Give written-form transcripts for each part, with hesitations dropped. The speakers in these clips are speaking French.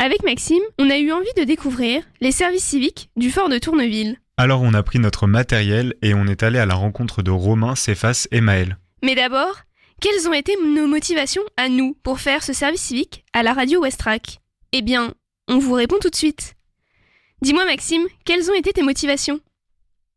Avec Maxime, on a eu envie de découvrir les services civiques du fort de Tourneville. Alors on a pris notre matériel et on est allé à la rencontre de Romain, Céphas et Maël. Mais d'abord, quelles ont été nos motivations à nous pour faire ce service civique à la radio Westrack ? Eh bien, on vous répond tout de suite. Dis-moi Maxime, quelles ont été tes motivations ?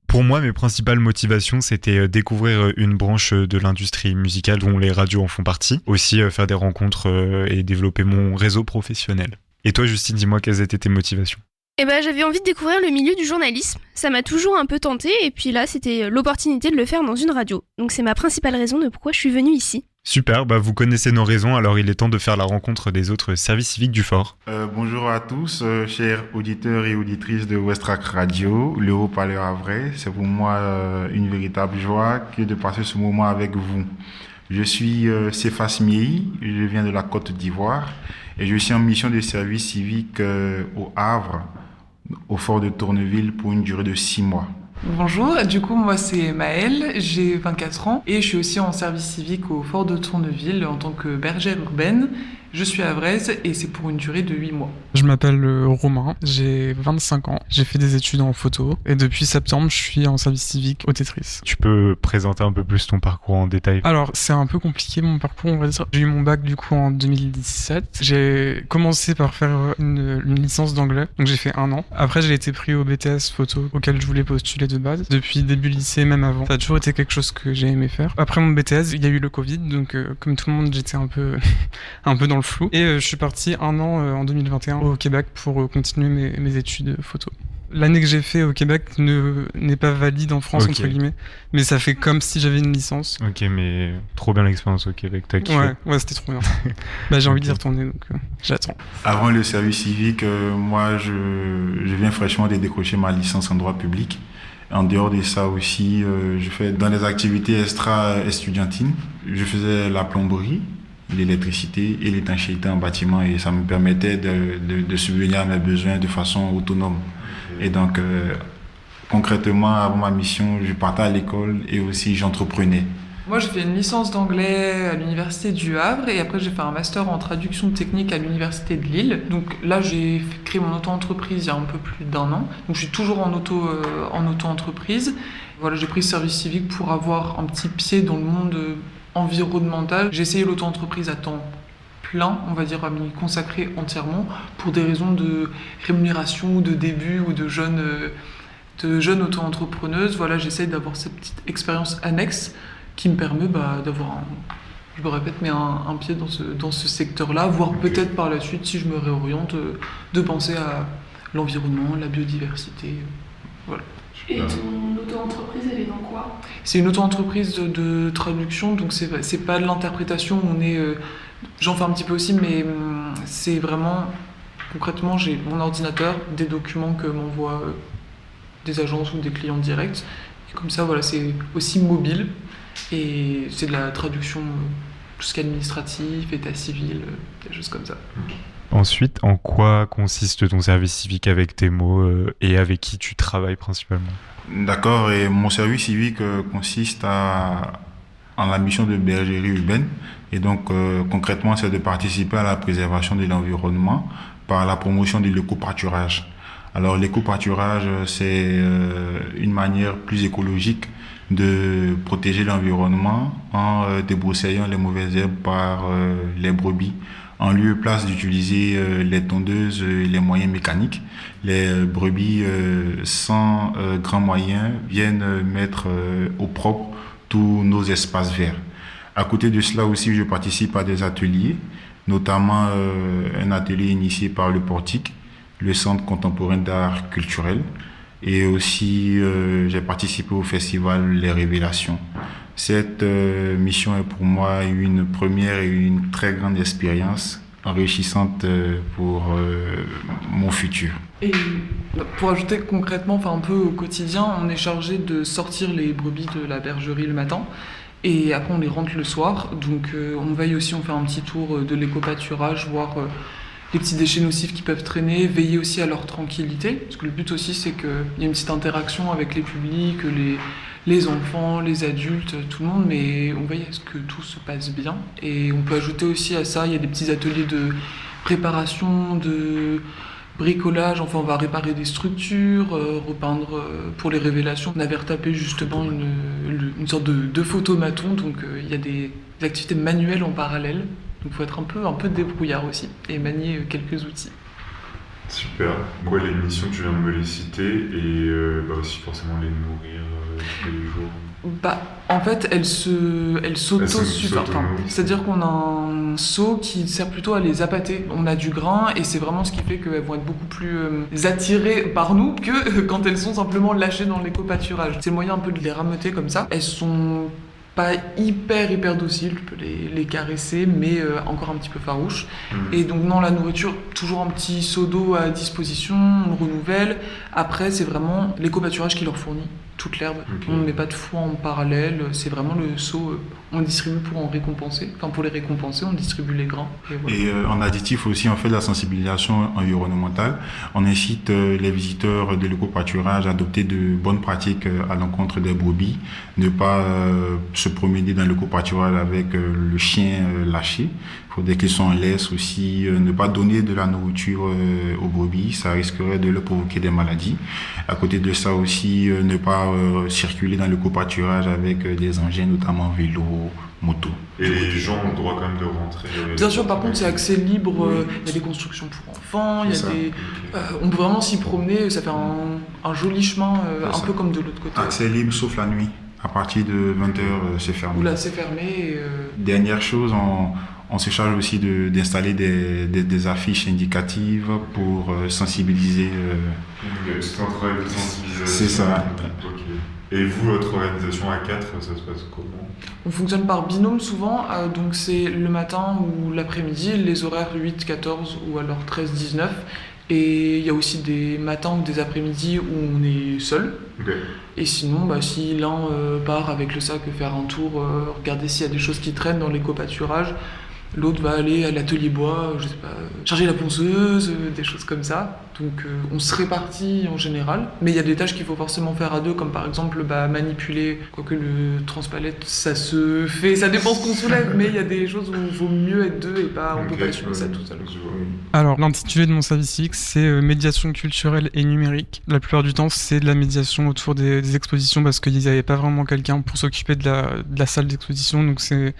Pour moi, mes principales motivations, c'était découvrir une branche de l'industrie musicale dont les radios en font partie. Aussi faire des rencontres et développer mon réseau professionnel. Et toi Justine, dis-moi quelles étaient tes motivations ? Eh ben, j'avais envie de découvrir le milieu du journalisme. Ça m'a toujours un peu tenté et puis là, c'était l'opportunité de le faire dans une radio. Donc c'est ma principale raison de pourquoi je suis venue ici. Super, vous connaissez nos raisons, alors il est temps de faire la rencontre des autres services civiques du fort. Bonjour à tous, chers auditeurs et auditrices de Westrack Radio, le haut-parleur havrais. C'est pour moi une véritable joie que de passer ce moment avec vous. Je suis Céphas Miei, je viens de la Côte d'Ivoire et je suis en mission de service civique au Havre, au fort de Tourneville pour une durée de 6 mois. Bonjour, du coup moi c'est Maëlle, j'ai 24 ans et je suis aussi en service civique au fort de Tourneville en tant que bergère urbaine. Je suis havraise et c'est pour une durée de 8 mois. Je m'appelle Romain, j'ai 25 ans, j'ai fait des études en photo et depuis septembre je suis en service civique au Tetris. Tu peux présenter un peu plus ton parcours en détail ? Alors c'est un peu compliqué mon parcours, on va dire. J'ai eu mon bac du coup en 2017. J'ai commencé par faire une licence d'anglais, donc j'ai fait 1 an. Après j'ai été pris au BTS photo auquel je voulais postuler de base. Depuis début lycée, même avant, ça a toujours été quelque chose que j'ai aimé faire. Après mon BTS, il y a eu le Covid, donc comme tout le monde j'étais un peu dans le flou. Et je suis parti 1 an en 2021 au Québec pour continuer mes études photo. L'année que j'ai fait au Québec n'est pas valide en France, entre guillemets, mais ça fait comme si j'avais une licence. Ok, mais trop bien l'expérience au Québec, t'as kiffé ? Ouais, c'était trop bien. J'ai envie d'y retourner, donc j'attends. Avant le service civique, moi je viens fraîchement de décrocher ma licence en droit public. En dehors de ça aussi, je fais dans les activités extra-estudiantines, je faisais la plomberie, l'électricité et l'étanchéité en bâtiment et ça me permettait de subvenir à mes besoins de façon autonome. Et donc, concrètement, avant ma mission, je partais à l'école et aussi j'entreprenais. Moi, j'ai fait une licence d'anglais à l'université du Havre et après j'ai fait un master en traduction technique à l'université de Lille. Donc là, j'ai créé mon auto-entreprise il y a un peu plus d'1 an. Donc je suis toujours en auto-entreprise. Voilà, j'ai pris ce service civique pour avoir un petit pied dans le monde environnemental. J'ai essayé l'auto-entreprise à temps plein, on va dire, à m'y consacrer entièrement pour des raisons de rémunération ou de début ou de jeunes auto-entrepreneuses. Voilà, j'essaye d'avoir cette petite expérience annexe qui me permet d'avoir je me répète, mais un pied dans ce secteur-là, voire peut-être par la suite, si je me réoriente, de penser à l'environnement, la biodiversité. Voilà. Et ton auto-entreprise, elle est dans quoi ? C'est une auto-entreprise de traduction, donc c'est pas de l'interprétation, j'en fais un petit peu aussi, mais c'est vraiment, concrètement, j'ai mon ordinateur, des documents que m'envoient des agences ou des clients directs, et comme ça, voilà, c'est aussi mobile, et c'est de la traduction, tout ce qui est administratif, état civil, des choses comme ça. Ensuite, en quoi consiste ton service civique avec tes mots et avec qui tu travailles principalement ? D'accord, et mon service civique consiste en la mission de bergerie urbaine. Et donc, concrètement, c'est de participer à la préservation de l'environnement par la promotion de l'éco-pâturage. Alors, l'éco-pâturage, c'est une manière plus écologique de protéger l'environnement en débroussaillant les mauvaises herbes par les brebis. En lieu et place d'utiliser les tondeuses et les moyens mécaniques, les brebis sans grands moyens viennent mettre au propre tous nos espaces verts. À côté de cela aussi, je participe à des ateliers, notamment un atelier initié par le Portique, le Centre contemporain d'art culturel, et aussi j'ai participé au festival Les Révélations. Cette mission est pour moi une première et une très grande expérience enrichissante pour mon futur. Et pour ajouter concrètement, un peu au quotidien, on est chargé de sortir les brebis de la bergerie le matin et après on les rentre le soir. Donc on veille aussi, on fait un petit tour de l'éco-pâturage, voir les petits déchets nocifs qui peuvent traîner, veiller aussi à leur tranquillité. Parce que le but aussi c'est qu'il y ait une petite interaction avec les publics, les enfants, les adultes, tout le monde, mais on veille à ce que tout se passe bien. Et on peut ajouter aussi à ça, il y a des petits ateliers de préparation de bricolage, enfin on va réparer des structures, repeindre pour les révélations. On avait retapé justement une sorte de photomaton, donc il y a des activités manuelles en parallèle. Donc il faut être un peu débrouillard aussi et manier quelques outils. Super. Moi, les missions, tu viens de me les citer et aussi forcément les nourrir tous les jours. En fait, elles s'auto-suffisent. C'est-à-dire qu'on a un seau qui sert plutôt à les appâter. On a du grain et c'est vraiment ce qui fait qu'elles vont être beaucoup plus attirées par nous que quand elles sont simplement lâchées dans l'éco-pâturage. C'est le moyen un peu de les rameuter comme ça. Elles sont pas hyper dociles, tu peux les caresser, mais encore un petit peu farouches. Et donc non, la nourriture, toujours un petit seau d'eau à disposition, on le renouvelle. Après, c'est vraiment l'éco-pâturage qui leur fournit toute l'herbe. On ne met pas de foin en parallèle, c'est vraiment le seau, on distribue pour en récompenser. Enfin, pour les récompenser, on distribue les grains. Et, voilà. Et en additif aussi, on fait de la sensibilisation environnementale. On incite les visiteurs de l'éco-pâturage à adopter de bonnes pratiques à l'encontre des brebis, ne pas se promener dans l'éco-pâturage avec le chien lâché. Dès qu'ils sont en laisse aussi, ne pas donner de la nourriture aux brebis, ça risquerait de leur provoquer des maladies. À côté de ça aussi, ne pas circuler dans le covoiturage avec des engins, notamment vélo, moto. Et les gens ont le droit quand même de rentrer. Bien sûr, par contre, c'est accès libre. Il y a des constructions pour enfants, on peut vraiment s'y promener. Ça fait un joli chemin, un peu comme de l'autre côté. Accès libre sauf la nuit. À partir de 20h, c'est fermé. Oula, c'est fermé. Dernière chose, on se charge aussi d'installer des affiches indicatives pour sensibiliser. C'est un travail de sensibilisation. C'est ça. Et vous, votre organisation à 4, ça se passe comment ? On fonctionne par binôme souvent, donc c'est le matin ou l'après-midi, les horaires 8-14 ou alors 13-19. Et il y a aussi des matins ou des après-midi où on est seul. Okay. Et sinon, si l'un part avec le sac faire un tour, regarder s'il y a des choses qui traînent dans l'éco-pâturage, l'autre va aller à l'atelier bois, je sais pas, charger la ponceuse, des choses comme ça. Donc on se répartit en général, mais il y a des tâches qu'il faut forcément faire à deux, comme par exemple manipuler, quoique le transpalette ça se fait, ça dépend ce qu'on soulève, mais il y a des choses où il vaut mieux être deux et pas, on peut pas assumer ça tout seul. Alors l'intitulé de mon service civique c'est médiation culturelle et numérique. La plupart du temps c'est de la médiation autour des expositions parce qu'ils n'avaient pas vraiment quelqu'un pour s'occuper de la salle d'exposition, donc c'est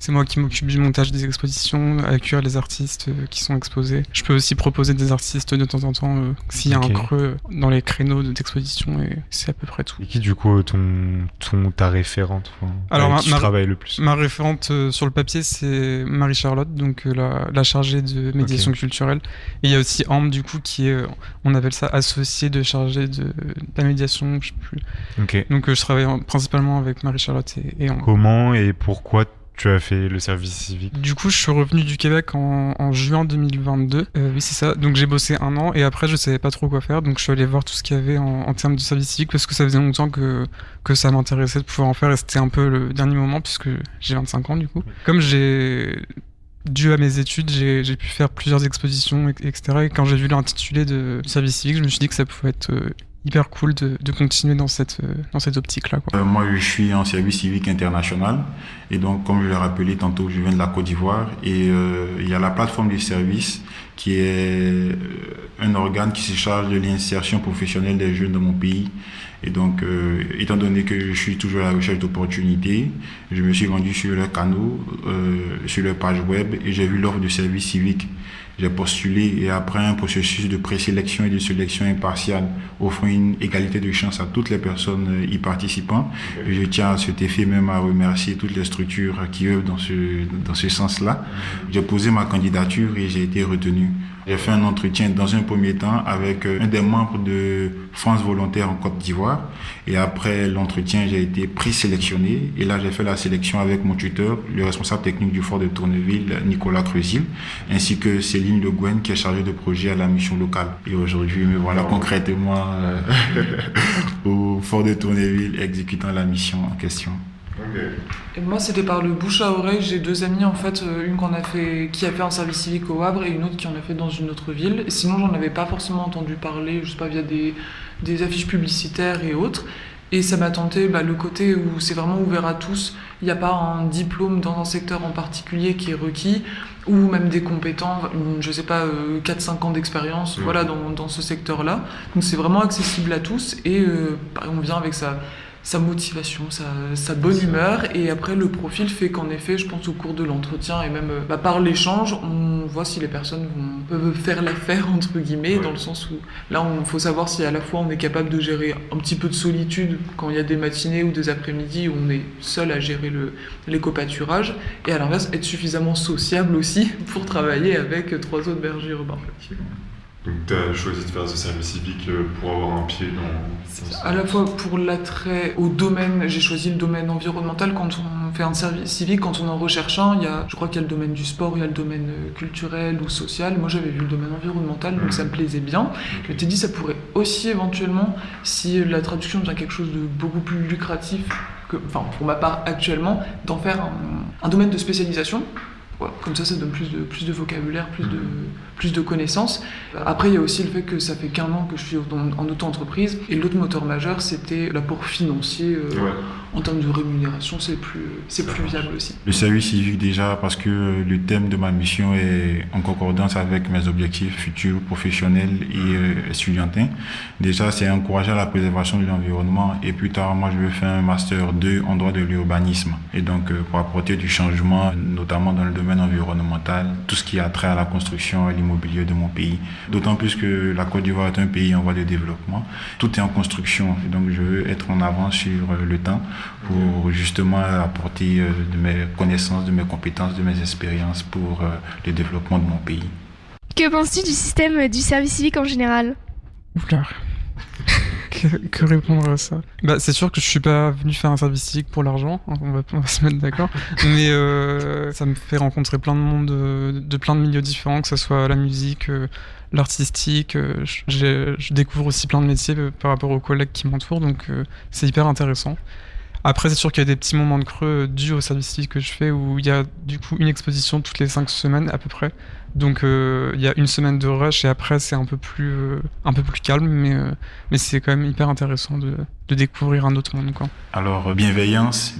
moi qui m'occupe du montage des expositions, accueillir les artistes qui sont exposés. Je peux aussi proposer des artistes de temps en temps s'il y a un creux dans les créneaux d'exposition et c'est à peu près tout. Et qui du coup ta référente alors avec qui tu travailles le plus? Ma référente sur le papier c'est Marie-Charlotte, donc la chargée de médiation culturelle. Et il y a aussi Ambre du coup qui est, on appelle ça associée de chargée de la médiation, je sais plus. Okay. Donc je travaille principalement avec Marie-Charlotte et Ambre. Comment et pourquoi tu as fait le service civique? Du coup, je suis revenu du Québec en juin 2022. Oui, c'est ça. Donc, j'ai bossé 1 an et après, je savais pas trop quoi faire. Donc, je suis allé voir tout ce qu'il y avait en termes de service civique parce que ça faisait longtemps que ça m'intéressait de pouvoir en faire et c'était un peu le dernier moment puisque j'ai 25 ans du coup. Comme dû à mes études, j'ai pu faire plusieurs expositions, etc. Et quand j'ai vu l'intitulé de service civique, je me suis dit que ça pouvait être hyper cool de continuer dans cette optique-là. Moi, je suis en service civique international et donc, comme je l'ai rappelé tantôt, je viens de la Côte d'Ivoire et il y a la plateforme des services qui est un organe qui se charge de l'insertion professionnelle des jeunes dans mon pays. Et donc, étant donné que je suis toujours à la recherche d'opportunités, je me suis rendu sur leur canal, sur leur page web et j'ai vu l'offre de service civique. J'ai postulé et après un processus de présélection et de sélection impartiale offrant une égalité de chance à toutes les personnes y participant. Et je tiens à cet effet même à remercier toutes les structures qui œuvrent dans ce sens-là. J'ai posé ma candidature et j'ai été retenu. J'ai fait un entretien dans un premier temps avec un des membres de France Volontaire en Côte d'Ivoire. Et après l'entretien, j'ai été présélectionné. Et là, j'ai fait la sélection avec mon tuteur, le responsable technique du fort de Tourneville, Nicolas Creusil, ainsi que Céline Le Guen, qui est chargée de projet à la mission locale. Et aujourd'hui, me voilà concrètement au fort de Tourneville, exécutant la mission en question. Et moi, c'était par le bouche à oreille. J'ai 2 amies, en fait, une qui a fait un service civique au Havre et une autre qui en a fait dans une autre ville. Et sinon, j'en avais pas forcément entendu parler, je sais pas, via des affiches publicitaires et autres. Et ça m'a tenté le côté où c'est vraiment ouvert à tous. Il n'y a pas un diplôme dans un secteur en particulier qui est requis, ou même des compétences, 4-5 ans d'expérience dans ce secteur-là. Donc c'est vraiment accessible à tous et on vient avec sa motivation, sa bonne humeur. Et après, le profil fait qu'en effet, je pense au cours de l'entretien et même par l'échange, on voit si les personnes peuvent faire l'affaire, entre guillemets, dans le sens où là, il faut savoir si à la fois on est capable de gérer un petit peu de solitude quand il y a des matinées ou des après-midi où on est seul à gérer les copaturage, et à l'inverse, être suffisamment sociable aussi pour travailler avec 3 autres bergers urbains. Donc tu as choisi de faire ce service civique pour avoir un pied dans... À la fois pour l'attrait au domaine, j'ai choisi le domaine environnemental. Quand on fait un service civique, quand on en recherche un, je crois qu'il y a le domaine du sport, il y a le domaine culturel ou social. Moi j'avais vu le domaine environnemental, donc ça me plaisait bien. Je m'étais dit ça pourrait aussi éventuellement, si la traduction devient quelque chose de beaucoup plus lucratif, pour ma part actuellement, d'en faire un domaine de spécialisation. Comme ça donne plus de vocabulaire, plus de connaissances. Après, il y a aussi le fait que ça fait qu'1 an que je suis en auto-entreprise. Et l'autre moteur majeur, c'était l'apport financier. En termes de rémunération, c'est plus viable aussi. Le service civique déjà, parce que le thème de ma mission est en concordance avec mes objectifs futurs professionnels et estudiantins. Déjà, c'est encourager la préservation de l'environnement. Et plus tard, moi, je veux faire un master 2 en droit de l'urbanisme. Et donc, pour apporter du changement, notamment dans le domaine environnemental, tout ce qui a trait à la construction et l'immobilier de mon pays. D'autant plus que la Côte d'Ivoire est un pays en voie de développement. Tout est en construction. Et donc, je veux être en avance sur le temps pour justement apporter de mes connaissances, de mes compétences, de mes expériences pour le développement de mon pays. Que penses-tu du système du service civique en général ? Oula. Que répondre à ça ? C'est sûr que je suis pas venu faire un service civique pour l'argent, on va se mettre d'accord, mais ça me fait rencontrer plein de monde de plein de milieux différents, que ce soit la musique, l'artistique, je découvre aussi plein de métiers par rapport aux collègues qui m'entourent, donc c'est hyper intéressant. Après, c'est sûr qu'il y a des petits moments de creux dus au service civique que je fais où il y a du coup une exposition toutes les 5 semaines à peu près. Donc il y a 1 semaine de rush et après c'est un peu plus calme, mais c'est quand même hyper intéressant de découvrir un autre monde, quoi. Alors bienveillance.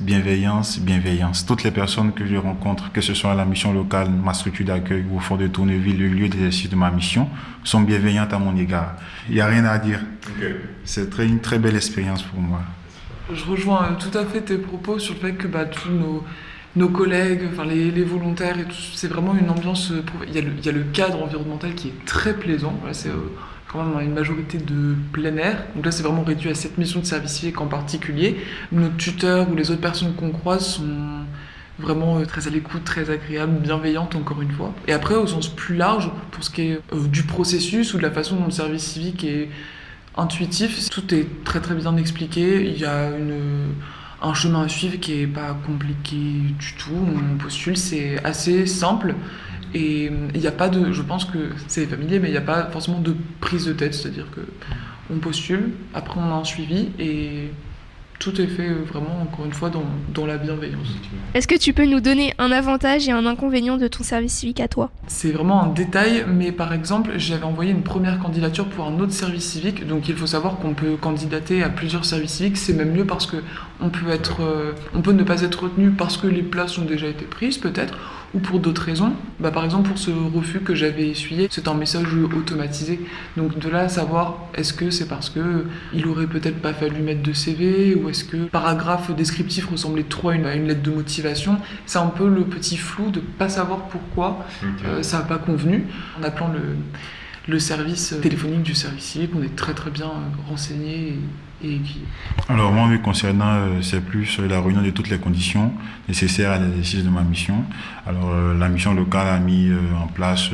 Toutes les personnes que je rencontre, que ce soit à la mission locale, ma structure d'accueil ou au fond de Tourneville, le lieu d'exercice de ma mission, sont bienveillantes à mon égard. Il n'y a rien à dire. Okay. C'est une très belle expérience pour moi. Je rejoins tout à fait tes propos sur le fait que tous nos collègues, les volontaires, et tout, c'est vraiment une ambiance. Il y a le cadre environnemental qui est très plaisant. Voilà, c'est quand même une majorité de plein air. Donc là, c'est vraiment réduit à cette mission de service civique en particulier. Nos tuteurs ou les autres personnes qu'on croise sont vraiment très à l'écoute, très agréables, bienveillantes encore une fois. Et après, au sens plus large, pour ce qui est du processus ou de la façon dont le service civique est intuitif, tout est très très bien expliqué. Il y a un chemin à suivre qui est pas compliqué du tout. On postule, c'est assez simple et il n'y a pas de, je pense que c'est familier, mais il n'y a pas forcément de prise de tête, c'est-à-dire que on postule, après on a un suivi et tout est fait vraiment, encore une fois, dans la bienveillance. Est-ce que tu peux nous donner un avantage et un inconvénient de ton service civique à toi ? C'est vraiment un détail, mais par exemple, j'avais envoyé une première candidature pour un autre service civique, donc il faut savoir qu'on peut candidater à plusieurs services civiques, c'est même mieux parce que on peut ne pas être retenu parce que les places ont déjà été prises, peut-être, ou pour d'autres raisons. Par exemple, pour ce refus que j'avais essuyé, c'est un message automatisé. Donc de là à savoir, est-ce que c'est parce que il aurait peut-être pas fallu mettre de CV, ou est-ce que le paragraphe descriptif ressemblait trop à une lettre de motivation. C'est un peu le petit flou de pas savoir pourquoi ça n'a pas convenu. En appelant le service téléphonique du service civique, on est très très bien renseigné et aiguillé. Alors moi, concernant, c'est plus la réunion de toutes les conditions nécessaires à l'exercice de ma mission. Alors la mission locale a mis en place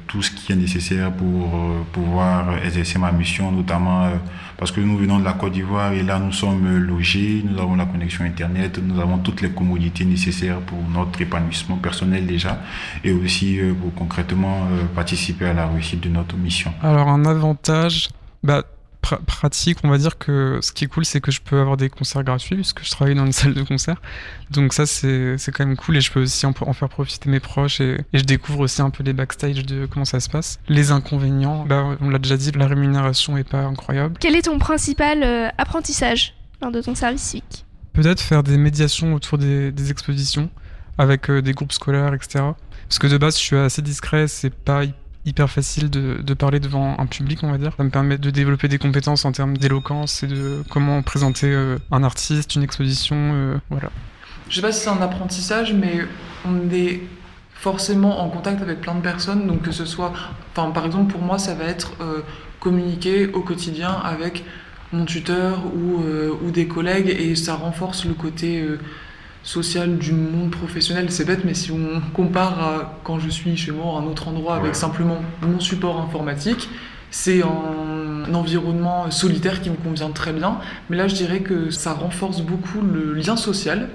tout ce qui est nécessaire pour pouvoir exercer ma mission, notamment parce que nous venons de la Côte d'Ivoire et là nous sommes logés, nous avons la connexion internet, nous avons toutes les commodités nécessaires pour notre épanouissement personnel déjà et aussi pour concrètement participer à la réussite de notre mission. Alors un avantage, pratique, on va dire que ce qui est cool, c'est que je peux avoir des concerts gratuits puisque je travaille dans une salle de concert. Donc ça, c'est quand même cool et je peux aussi en faire profiter mes proches et je découvre aussi un peu les backstage de comment ça se passe. Les inconvénients, on l'a déjà dit, la rémunération est pas incroyable. Quel est ton principal apprentissage lors de ton service civique? Peut-être faire des médiations autour des expositions avec des groupes scolaires, etc. Parce que de base, je suis assez discret, c'est pas hyper facile de parler devant un public, on va dire. Ça me permet de développer des compétences en termes d'éloquence et de comment présenter un artiste, une exposition, voilà. Je sais pas si c'est un apprentissage, mais on est forcément en contact avec plein de personnes, donc que ce soit, enfin, par exemple pour moi ça va être communiquer au quotidien avec mon tuteur ou des collègues, et ça renforce le côté social du monde professionnel. C'est bête, mais si on compare à quand je suis chez moi à un autre endroit avec simplement mon support informatique, c'est un environnement solitaire qui me convient très bien, mais là je dirais que ça renforce beaucoup le lien social.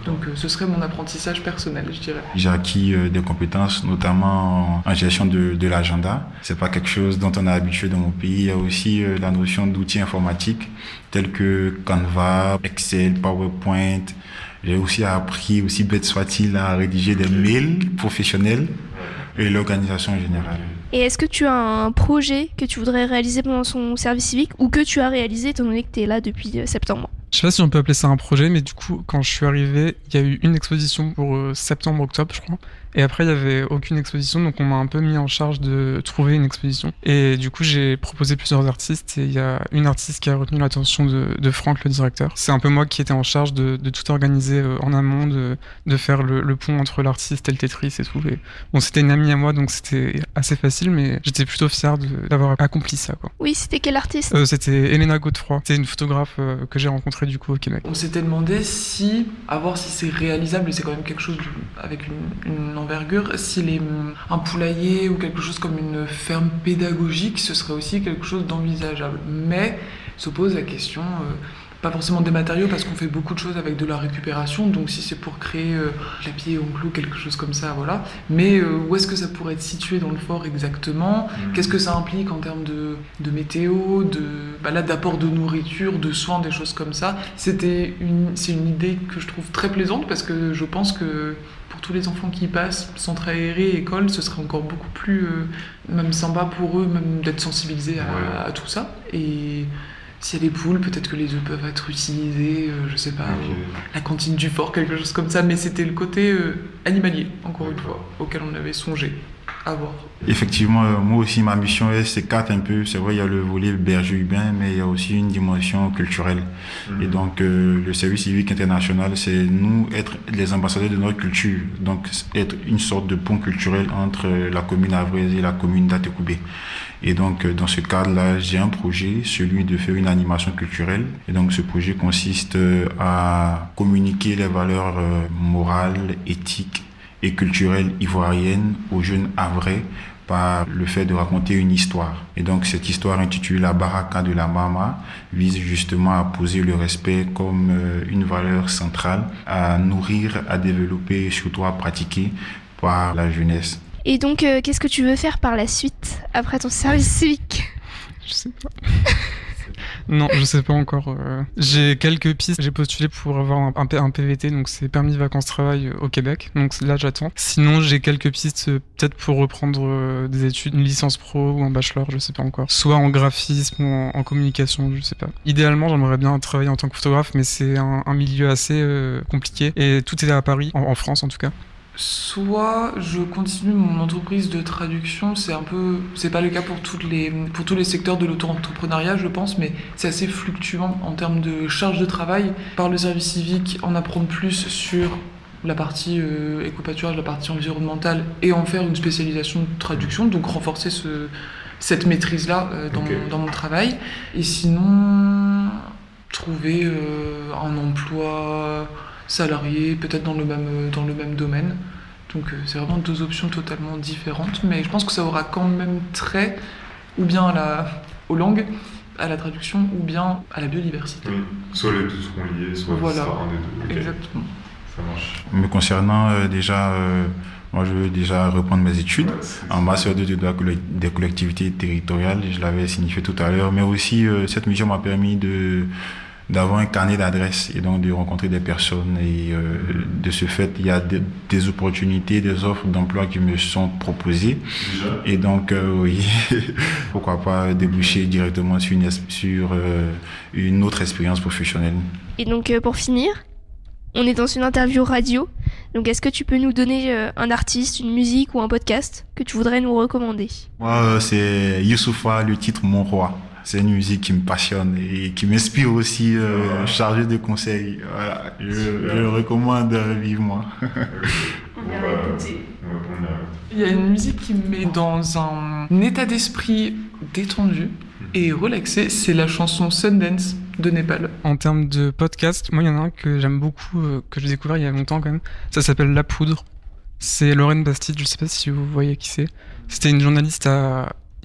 Donc ce serait mon apprentissage personnel, je dirais. J'ai acquis des compétences, notamment en gestion de l'agenda. C'est pas quelque chose dont on est habitué dans mon pays. Il y a aussi la notion d'outils informatiques tels que Canva, Excel, PowerPoint. J'ai aussi appris, aussi bête soit-il, à rédiger des mails professionnels et l'organisation générale. Et est-ce que tu as un projet que tu voudrais réaliser pendant son service civique ou que tu as réalisé étant donné que tu es là depuis septembre? Je sais pas si on peut appeler ça un projet, mais du coup, quand je suis arrivé, il y a eu une exposition pour septembre-octobre, je crois. Et après, il y avait aucune exposition, donc on m'a un peu mis en charge de trouver une exposition. Et du coup, j'ai proposé plusieurs artistes, et il y a une artiste qui a retenu l'attention de Franck, le directeur. C'est un peu moi qui étais en charge de tout organiser en amont, de faire le pont entre l'artiste et le Tetris et tout. Et bon, c'était une amie à moi, donc c'était assez facile, mais j'étais plutôt fier d'avoir accompli ça, quoi. Oui, c'était quel artiste? C'était Elena Godefroy. C'était une photographe que j'ai rencontrée du coup au Québec. On s'était demandé à voir si c'est réalisable, et c'est quand même quelque chose avec une envergure, s'il est un poulailler ou quelque chose comme une ferme pédagogique, ce serait aussi quelque chose d'envisageable. Mais se pose la question, pas forcément des matériaux, parce qu'on fait beaucoup de choses avec de la récupération, donc si c'est pour créer clapier, enclos, quelque chose comme ça, voilà. Mais où est-ce que ça pourrait être situé dans le fort exactement? Qu'est-ce que ça implique en termes de météo, d'apport de nourriture, de soins, des choses comme ça? C'est une idée que je trouve très plaisante, parce que je pense que pour tous les enfants qui y passent, centre aéré, école, ce serait encore beaucoup plus même sympa pour eux, même d'être sensibilisés à tout ça. Et s'il y a des poules, peut-être que les œufs peuvent être utilisés, je sais pas, la cantine du fort, quelque chose comme ça, mais c'était le côté animalier, encore une fois, auquel on avait songé à voir. Effectivement, moi aussi, ma mission s'écarte un peu. C'est vrai, il y a le volet berger urbain, mais il y a aussi une dimension culturelle. Et donc, le service civique international, c'est nous être les ambassadeurs de notre culture. Donc, être une sorte de pont culturel entre la commune Havraise et la commune d'Atekoubé. Et donc, dans ce cadre-là, j'ai un projet, celui de faire une animation culturelle. Et donc, ce projet consiste à communiquer les valeurs morales, éthiques et culturelles ivoiriennes aux jeunes havrais par le fait de raconter une histoire. Et donc cette histoire intitulée La Baraka de la Mama vise justement à poser le respect comme une valeur centrale à nourrir, à développer et surtout à pratiquer par la jeunesse. Et donc, qu'est-ce que tu veux faire par la suite, après ton service civique? Je sais pas. Non, je sais pas encore. J'ai quelques pistes. J'ai postulé pour avoir un PVT, donc c'est permis vacances-travail au Québec. Donc là, j'attends. Sinon, j'ai quelques pistes peut-être pour reprendre des études, une licence pro ou un bachelor, je sais pas encore. Soit en graphisme ou en communication, je sais pas. Idéalement, j'aimerais bien travailler en tant que photographe, mais c'est un milieu assez compliqué. Et tout est à Paris, en France en tout cas. Soit je continue mon entreprise de traduction, c'est pas le cas pour tous les secteurs de l'auto-entrepreneuriat, je pense, mais c'est assez fluctuant en termes de charge de travail. Par le service civique, en apprendre plus sur la partie éco-pâturage, la partie environnementale, et en faire une spécialisation de traduction, donc renforcer cette maîtrise-là dans mon travail. Et sinon, trouver un emploi salarié, peut-être dans le même domaine. Donc c'est vraiment deux options totalement différentes, mais je pense que ça aura quand même trait ou bien aux langues, à la traduction, ou bien à la biodiversité. Oui. Soit les deux seront liés, soit voilà. ça sera un des deux. Okay. Exactement. Ça marche. Me concernant moi je veux déjà reprendre mes études en master de droit des collectivités territoriales, je l'avais signifié tout à l'heure, mais aussi cette mission m'a permis d'avoir un carnet d'adresses et donc de rencontrer des personnes. Et de ce fait, il y a des opportunités, des offres d'emploi qui me sont proposées. Et donc, oui, pourquoi pas déboucher directement sur une autre expérience professionnelle. Et donc, pour finir, on est dans une interview radio. Donc, est-ce que tu peux nous donner un artiste, une musique ou un podcast que tu voudrais nous recommander ? Moi, c'est Youssoupha, le titre Mon Roi. C'est une musique qui me passionne et qui m'inspire aussi, chargée de conseils. Voilà, je le recommande vivement. Il y a une musique qui me met dans un état d'esprit détendu et relaxé, c'est la chanson Sundance de Népal. En termes de podcast, moi il y en a un que j'aime beaucoup, que j'ai découvert il y a longtemps quand même. Ça s'appelle La Poudre. C'est Lorraine Bastide, je sais pas si vous voyez qui c'est. C'était une journaliste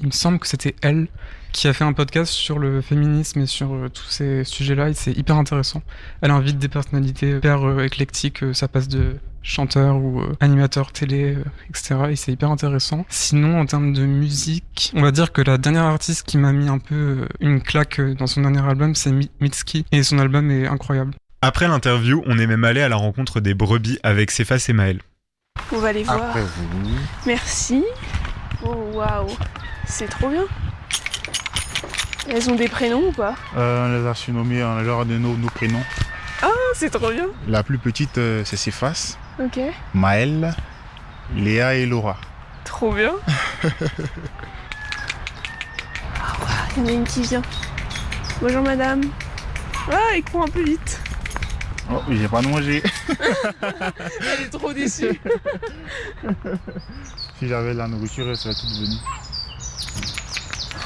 il me semble que c'était elle qui a fait un podcast sur le féminisme et sur tous ces sujets-là, et c'est hyper intéressant. Elle invite des personnalités hyper éclectiques, ça passe de chanteurs ou animateurs télé, etc. Et c'est hyper intéressant. Sinon, en termes de musique, on va dire que la dernière artiste qui m'a mis un peu une claque dans son dernier album, c'est Mitski, et son album est incroyable. Après l'interview, on est même allé à la rencontre des brebis avec Cephas et Maël. On va les voir. Après vous. Merci. Oh, waouh. C'est trop bien. Elles ont des prénoms ou pas ? On les a surnommés en genre de nos prénoms. Ah, c'est trop bien. La plus petite, c'est Cephas, Ok. Maël, Léa et Laura. Trop bien. Il y en a une qui vient. Bonjour madame. Ah, elle court un peu vite. Oh, j'ai pas mangé. Elle est trop déçue. Si j'avais de la nourriture, elle serait toute venue.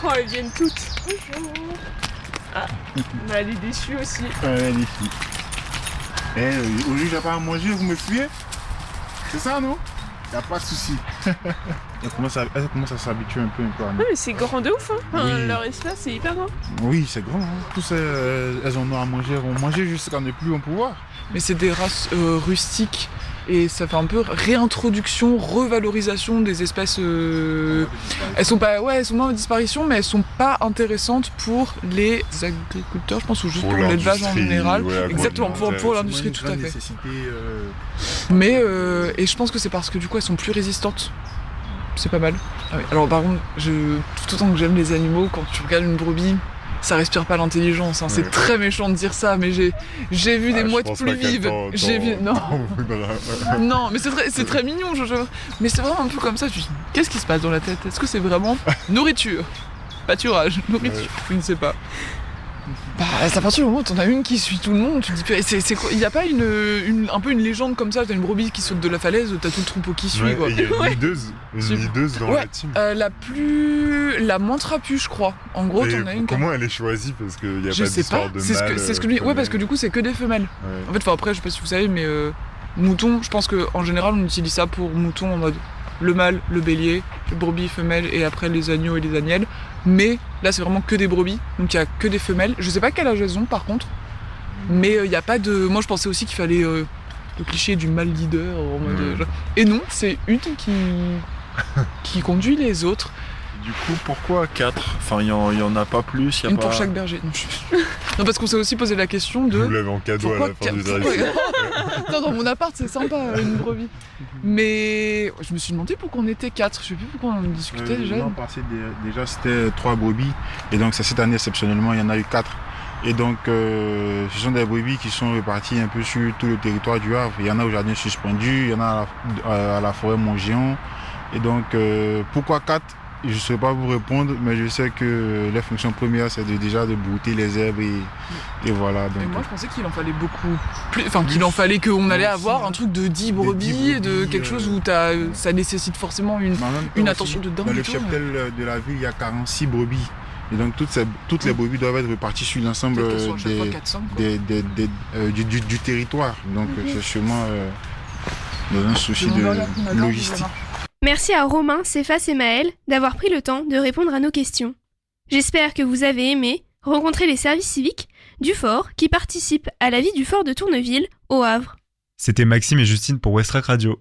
Oh, elles viennent toutes. Bonjour. Ah, mais elle est déçue aussi. Elle est ici. Au lieu que j'ai pas à manger, vous me fuyez? C'est ça, non? Y a pas de souci. Elle commence à s'habituer un peu à nous. Ah, mais c'est grand de ouf, hein. Enfin, Oui. leur espace, c'est hyper grand. Oui, c'est grand. Hein. Tous elles en ont à manger, elles vont manger jusqu'à ne plus en pouvoir. Mais c'est des races rustiques et ça fait un peu réintroduction, revalorisation des espèces. Elles sont pas en disparition, mais elles sont pas intéressantes pour les agriculteurs, je pense, ou juste pour l'élevage en général. Ouais, exactement, pour l'industrie, tout à fait. Mais et je pense que c'est parce que du coup elles sont plus résistantes. C'est pas mal. Ah oui. Alors par contre, tout autant que j'aime les animaux, quand tu regardes une brebis, ça respire pas l'intelligence. Hein. Ouais. C'est très méchant de dire ça, mais j'ai vu des mouettes plus vives. J'ai vu non, mais c'est très mignon. Mais c'est vraiment un peu comme ça. Tu dis, qu'est-ce qui se passe dans la tête? Est-ce que c'est vraiment nourriture, pâturage, nourriture? Ouais. Je ne sais pas. Bah, à partir du moment où t'en as une qui suit tout le monde, tu te dis, c'est quoi? Il n'y a pas un peu une légende comme ça, t'as une brebis qui saute de la falaise, t'as tout le troupeau qui suit, quoi. Il y a une leadeuse dans la team. La moins trapue, je crois. En gros, t'en as une. Comment elle est choisie? Parce qu'il n'y a pas d'histoire de mâle. C'est ce que je dis. Ouais, parce que du coup, c'est que des femelles. Ouais. En fait, après, je sais pas si vous savez, mais mouton, je pense qu'en général, on utilise ça pour mouton en mode le mâle, le bélier, le brebis, femelle, et après les agneaux et les agnelles. Mais là, c'est vraiment que des brebis, donc il y a que des femelles. Je sais pas quel âge elles ont par contre, mais il y a pas de. Moi, je pensais aussi qu'il fallait le cliché du mâle leader en mode. Et non, c'est une qui conduit les autres. Du coup, pourquoi 4 ? Enfin, il y en a pas plus, Une pour chaque berger. Non, parce qu'on s'est aussi posé la question de. Vous l'avez en cadeau à la fin du service. Non, dans mon appart, c'est sympa, une brebis. Mais je me suis demandé pourquoi on était 4. Je sais plus pourquoi on en discutait déjà. Non, parce que déjà c'était 3 brebis. Et donc, cette année, exceptionnellement, il y en a eu 4. Et donc, ce sont des brebis qui sont réparties un peu sur tout le territoire du Havre. Il y en a au jardin suspendu, il y en a à la forêt Montgéant. Et donc, pourquoi 4 ? Je ne saurais pas vous répondre, mais je sais que la fonction première, c'est déjà de brouter les herbes et voilà. Donc, et moi, je pensais qu'il en fallait beaucoup plus. Enfin, qu'il en fallait qu'on allait avoir un truc de 10 brebis, de quelque chose où ça nécessite forcément une attention de dingue. Dans le cheptel de la ville, il y a 46 brebis. Et donc, toutes les brebis doivent être réparties sur l'ensemble du territoire. Donc, c'est sûrement dans un souci de logistique. Merci à Romain, Cephas et Maël d'avoir pris le temps de répondre à nos questions. J'espère que vous avez aimé rencontrer les services civiques du fort qui participent à la vie du fort de Tourneville au Havre. C'était Maxime et Justine pour Westrack Radio.